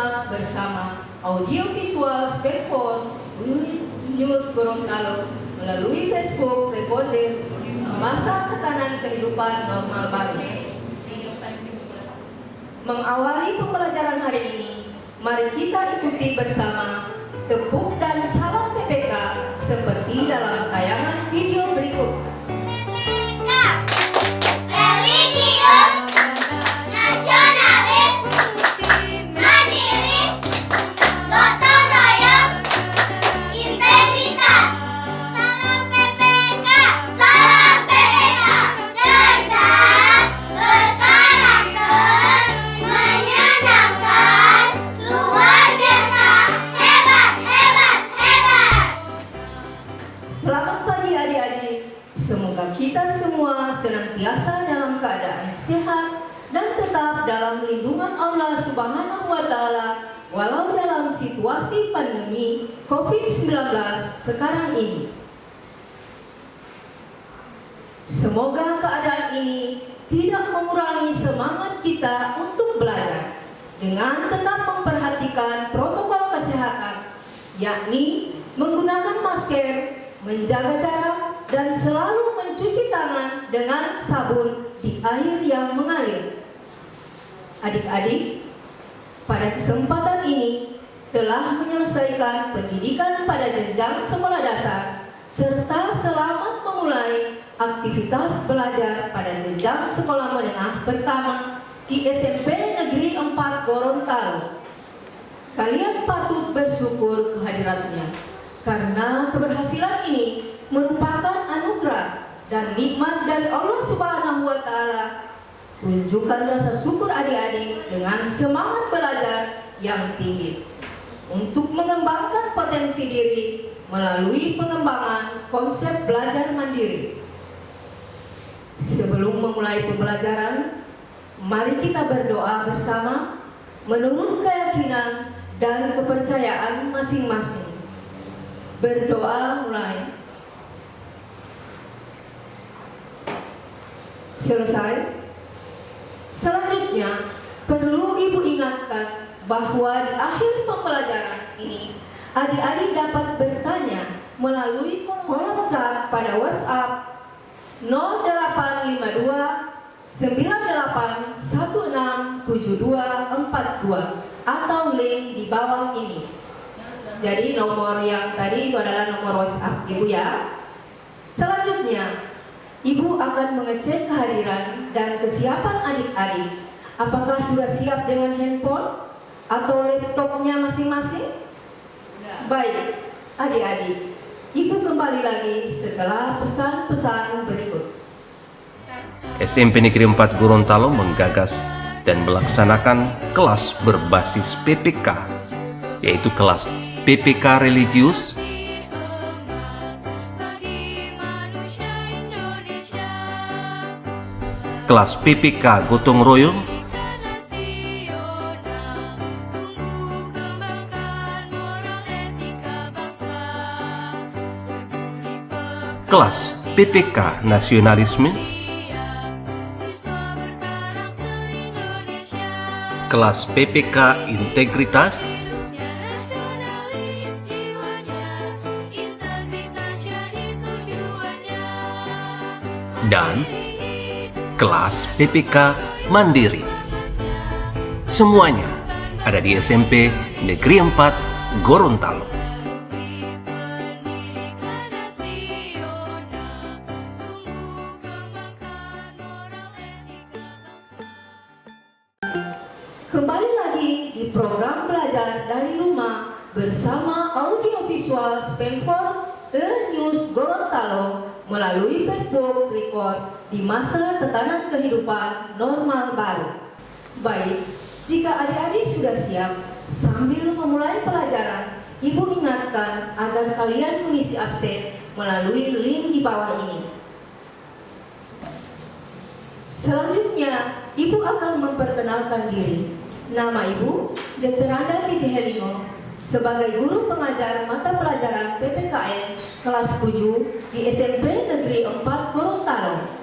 Rumah bersama audiovisual Spelfor News Gorontalo melalui Facebook Recorder masa tekanan kehidupan normal baru. Mengawali pembelajaran hari ini, mari kita ikuti bersama tepuk dan salam PPK seperti dalam tayangan video berikut. Religius, nasionalis, mandiri, gotong royong, integritas. Salam PPK, salam PPK. Cerdas, berkarakter, menyenangkan, luar biasa, hebat, hebat, hebat. Selamat pagi adik-adik. Semoga kita semua senantiasa dalam keadaan sehat dan tetap dalam lindungan Allah Subhanahu wa Ta'ala walau dalam situasi pandemi COVID-19 sekarang ini. Semoga keadaan ini tidak mengurangi semangat kita untuk belajar dengan tetap memperhatikan protokol kesehatan, yakni menggunakan masker, menjaga jarak, dan selalu mencuci tangan dengan sabun di air yang mengalir. Adik-adik, pada kesempatan ini telah menyelesaikan pendidikan pada jenjang sekolah dasar serta selamat memulai aktivitas belajar pada jenjang sekolah menengah pertama di SMP Negeri 4 Gorontalo. Kalian patut bersyukur kehadiratnya, karena keberhasilan ini merupakan anugerah dan nikmat dari Allah Subhanahu wa Ta'ala. Tunjukkan rasa syukur adik-adik dengan semangat belajar yang tinggi untuk mengembangkan potensi diri melalui pengembangan konsep belajar mandiri. Sebelum memulai pembelajaran, mari kita berdoa bersama menurut keyakinan dan kepercayaan masing-masing. Berdoa mulai. Selesai. Selanjutnya, perlu Ibu ingatkan bahwa di akhir pembelajaran ini, adik-adik dapat bertanya melalui kolom chat pada WhatsApp 0852 98167242 atau link di bawah ini. Jadi nomor yang tadi itu adalah nomor WhatsApp Ibu ya. Selanjutnya, Ibu akan mengecek kehadiran dan kesiapan adik-adik. Apakah sudah siap dengan handphone atau laptopnya masing-masing? Baik, adik-adik, Ibu kembali lagi setelah pesan-pesan berikut. SMP Negeri 4 Gorontalo menggagas dan melaksanakan kelas berbasis PPK, yaitu kelas PPK Religius, kelas PPK Gotong Royong, kelas PPK Nasionalisme, kelas PPK Integritas, dan kelas PPK Mandiri. Semuanya ada di SMP Negeri 4 Gorontalo. Kembali lagi di program belajar dari rumah bersama audiovisual Spelfor News Gorontalo melalui Facebook Record di masa tekanan kehidupan normal baru. Baik, jika adik-adik sudah siap, sambil memulai pelajaran, Ibu ingatkan agar kalian mengisi absen melalui link di bawah ini. Selanjutnya, Ibu akan memperkenalkan diri. Nama Ibu, Dr. Anda Titi Helimo, sebagai guru pengajar mata pelajaran PPKN kelas 7 di SMP Negeri 4 Gorontalo.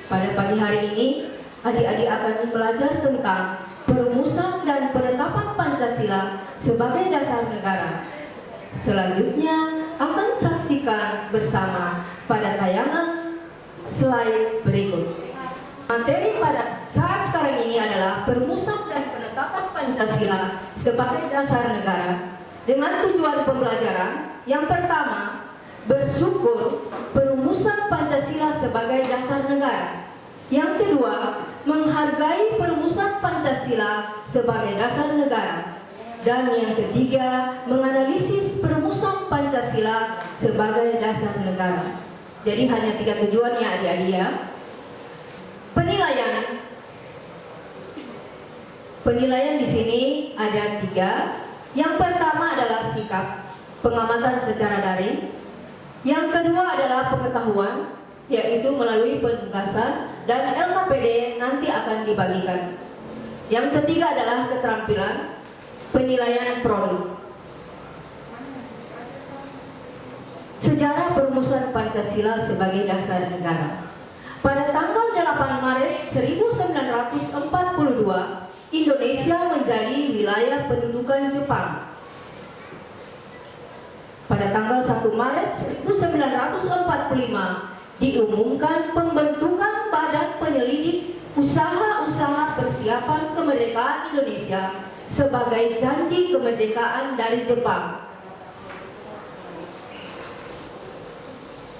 Pada pagi hari ini, adik-adik akan belajar tentang perumusan dan penetapan Pancasila sebagai dasar negara. Selanjutnya akan saksikan bersama pada tayangan slide berikut. Materi pada saat sekarang ini adalah perumusan dan penetapan Pancasila sebagai dasar negara dengan tujuan pembelajaran. Yang pertama, bersyukur perumusan Pancasila sebagai dasar negara. Yang kedua, menghargai perumusan Pancasila sebagai dasar negara. Dan yang ketiga, menganalisis perumusan Pancasila sebagai dasar negara. Jadi hanya 3 tujuannya adik-adik ya. Penilaian di sini ada 3. Yang pertama adalah sikap, pengamatan secara daring. Yang kedua adalah pengetahuan, yaitu melalui penugasan, dan LKPD nanti akan dibagikan. Yang ketiga adalah keterampilan, penilaian produk. Sejarah perumusan Pancasila sebagai dasar negara. Pada tanggal 8 Maret 1942, Indonesia menjadi wilayah pendudukan Jepang. Pada tanggal 1 Maret 1945, diumumkan pembentukan Badan Penyelidik Usaha-Usaha Persiapan Kemerdekaan Indonesia sebagai janji kemerdekaan dari Jepang.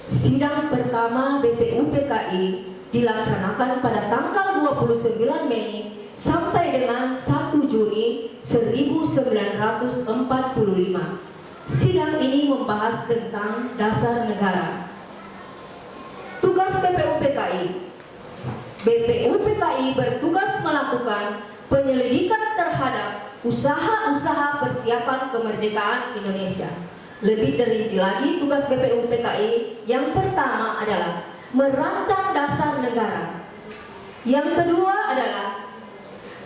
Sidang pertama BPUPKI dilaksanakan pada tanggal 29 Mei sampai dengan 1 Juni 1945. Sidang ini membahas tentang dasar negara. Tugas BPUPKI. BPUPKI bertugas melakukan penyelidikan terhadap usaha-usaha persiapan kemerdekaan Indonesia. Lebih terinci lagi tugas BPUPKI yang pertama adalah merancang dasar negara. Yang kedua adalah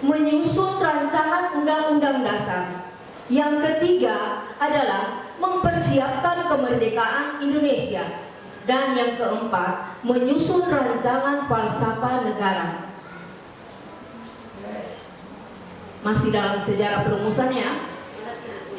menyusun rancangan undang-undang dasar. Yang ketiga adalah mempersiapkan kemerdekaan Indonesia. Dan yang keempat, menyusun rancangan falsafah negara. Masih dalam sejarah perumusannya,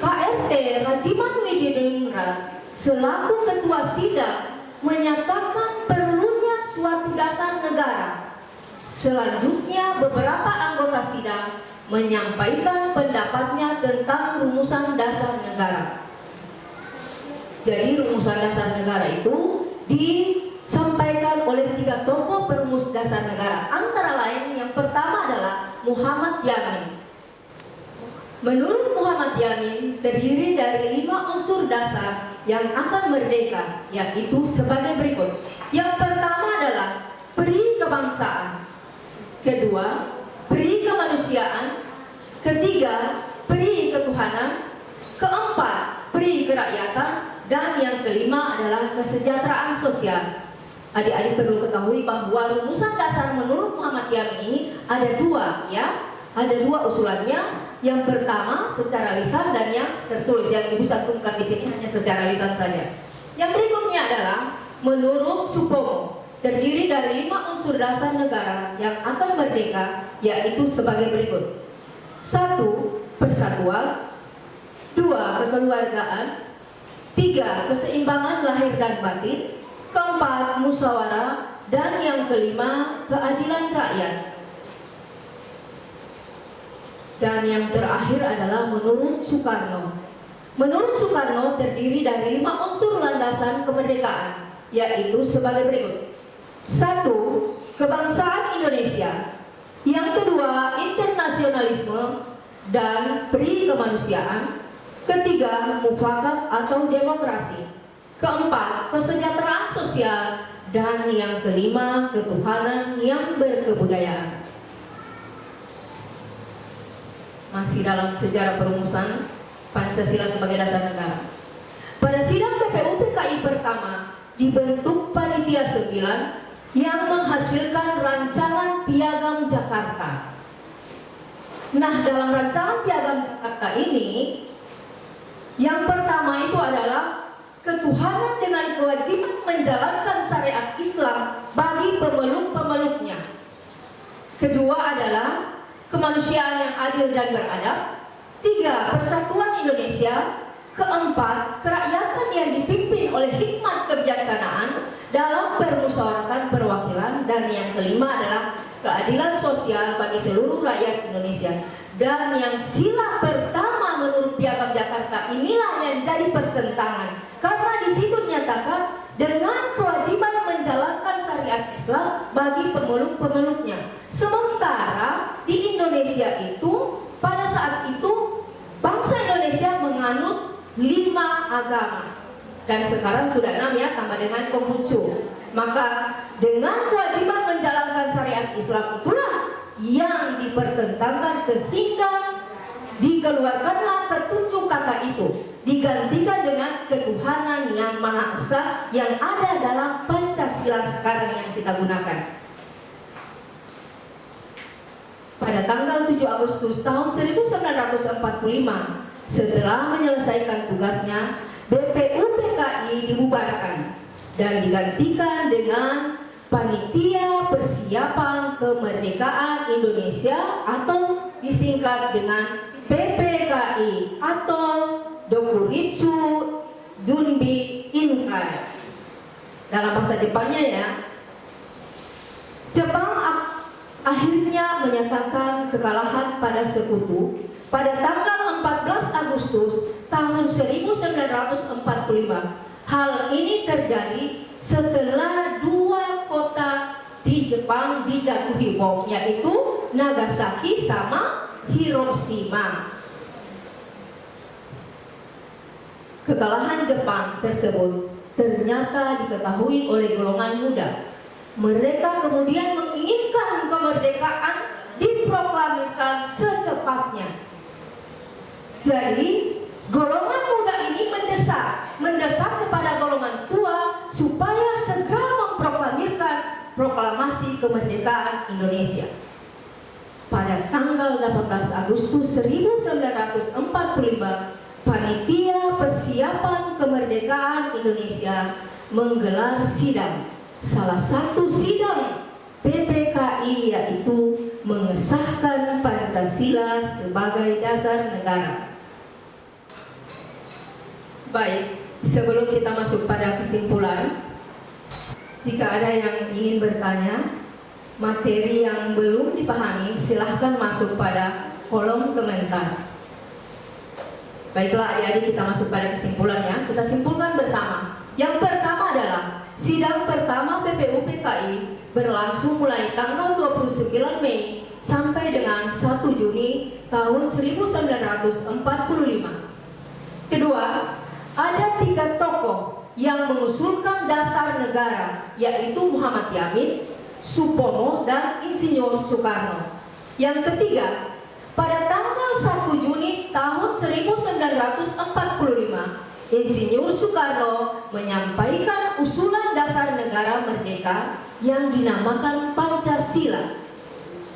KRT Rajiman Widiningrat selaku ketua sidang menyatakan perlunya suatu dasar negara. Selanjutnya beberapa anggota sidang menyampaikan pendapatnya tentang rumusan dasar negara. Jadi rumusan dasar negara itu disampaikan oleh 3 tokoh perumus dasar negara. Antara lain yang pertama adalah Muhammad Yamin. Menurut Muhammad Yamin, terdiri dari 5 unsur dasar yang akan merdeka, yaitu sebagai berikut. Yang pertama adalah peri kebangsaan. Kedua, peri kemanusiaan. Ketiga, peri ketuhanan. Keempat, peri kerakyatan. Dan yang kelima adalah kesejahteraan sosial. Adik-adik perlu ketahui bahwa rumusan dasar menurut Muhammad Yamin ini ada 2 ya. Ada 2 usulannya. Yang pertama secara lisan dan yang tertulis. Yang ibu cantumkan di sini hanya secara lisan saja. Yang berikutnya adalah menurut Supomo, terdiri dari 5 unsur dasar negara yang akan merdeka, yaitu sebagai berikut. 1. Persatuan. 2. Kekeluargaan. 3. Keseimbangan lahir dan batin. 4. Musyawarah. Dan yang kelima, keadilan rakyat. Dan yang terakhir adalah menurut Soekarno. Menurut Soekarno terdiri dari 5 unsur landasan kemerdekaan, yaitu sebagai berikut. 1. Kebangsaan Indonesia. Yang kedua, internasionalisme dan peri kemanusiaan. Ketiga, mufakat atau demokrasi. Keempat, kesejahteraan sosial. Dan yang kelima, ketuhanan yang berkebudayaan. Masih dalam sejarah perumusan Pancasila sebagai dasar negara. Pada sidang BPUPKI pertama dibentuk panitia 9 yang menghasilkan rancangan Piagam Jakarta. Nah, dalam rancangan Piagam Jakarta ini yang pertama itu adalah ketuhanan dengan kewajiban menjalankan syariat Islam bagi pemeluk-pemeluknya. Kedua adalah kemanusiaan yang adil dan beradab. 3. Persatuan Indonesia. 4. Kerakyatan yang dipimpin oleh hikmat kebijaksanaan dalam permusyawaratan perwakilan. Dan yang kelima adalah keadilan sosial bagi seluruh rakyat Indonesia. Dan yang sila pertama menurut Piagam Jakarta inilah yang jadi pertentangan, karena di situ dinyatakan dengan kewajiban menjalankan syariat Islam bagi pemeluk-pemeluknya. Sementara di Indonesia itu pada saat itu bangsa Indonesia menganut 5 agama, dan sekarang sudah 6 ya, tambah dengan Konghucu. Maka dengan kewajiban menjalankan syariat Islam itulah yang dipertentangkan, sehingga dikeluarkanlah ketujuh kata itu, digantikan dengan ketuhanan yang Maha Esa yang ada dalam Pancasila sekarang yang kita gunakan. Pada tanggal 7 Agustus tahun 1945, setelah menyelesaikan tugasnya, BPUPKI dibubarkan dan digantikan dengan Panitia Persiapan Kemerdekaan Indonesia atau disingkat dengan PPKI atau Dokuritsu Junbi Inkai. Dalam bahasa Jepangnya ya. Jepang akhirnya menyatakan kekalahan pada sekutu pada tanggal 14 Agustus tahun 1945. Hal ini terjadi setelah 2 kota di Jepang dijatuhi bom, yaitu Nagasaki sama Hiroshima. Kekalahan Jepang tersebut ternyata diketahui oleh golongan muda. Mereka kemudian menginginkan kemerdekaan diproklamirkan secepatnya. Jadi golongan muda ini mendesak kepada golongan tua supaya segera memproklamirkan proklamasi kemerdekaan Indonesia. Pada tanggal 18 Agustus 1945, Panitia Persiapan Kemerdekaan Indonesia menggelar sidang. Salah satu sidang PPKI yaitu mengesahkan Pancasila sebagai dasar negara. Baik, sebelum kita masuk pada kesimpulan, jika ada yang ingin bertanya, materi yang belum dipahami, silahkan masuk pada kolom komentar. Baiklah adik-adik, kita masuk pada kesimpulannya. Kita simpulkan bersama. Yang pertama adalah sidang pertama BPUPKI berlangsung mulai tanggal 29 Mei sampai dengan 1 Juni tahun 1945. Kedua, ada 3 tokoh yang mengusulkan dasar negara, yaitu Muhammad Yamin, Supomo, dan Insinyur Soekarno. Yang ketiga, pada tanggal 1 Juni tahun 1945, Insinyur Soekarno menyampaikan usulan dasar negara merdeka yang dinamakan Pancasila.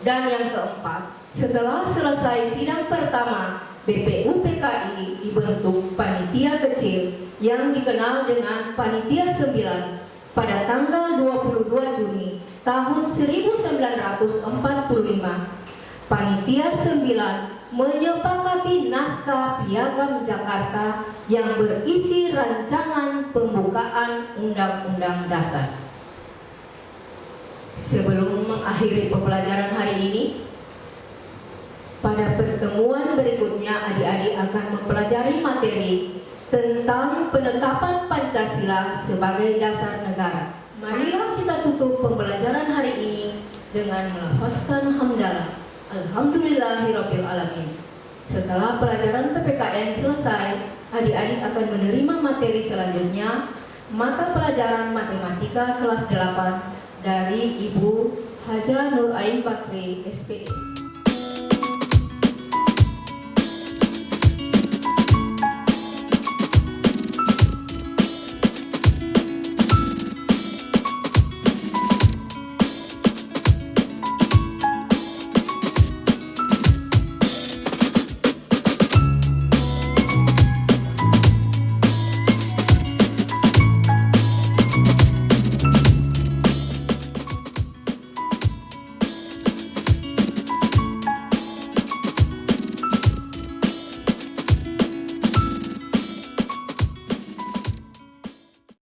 Dan yang keempat, setelah selesai sidang pertama, BPUPKI dibentuk panitia kecil yang dikenal dengan Panitia 9 pada tanggal 22 Juni tahun 1945. Panitia 9 menyepakati naskah Piagam Jakarta yang berisi rancangan pembukaan Undang-Undang Dasar. Sebelum mengakhiri pembelajaran hari ini, pada pertemuan berikutnya adik-adik akan mempelajari materi tentang penetapan Pancasila sebagai dasar negara. Marilah kita tutup pembelajaran hari ini dengan melafazkan hamdalah. Alhamdulillahirabbil alamin. Setelah pelajaran PPKN selesai, adik-adik akan menerima materi selanjutnya, mata pelajaran matematika kelas 8 dari Ibu Haja Nur Ain Bakri, SPD.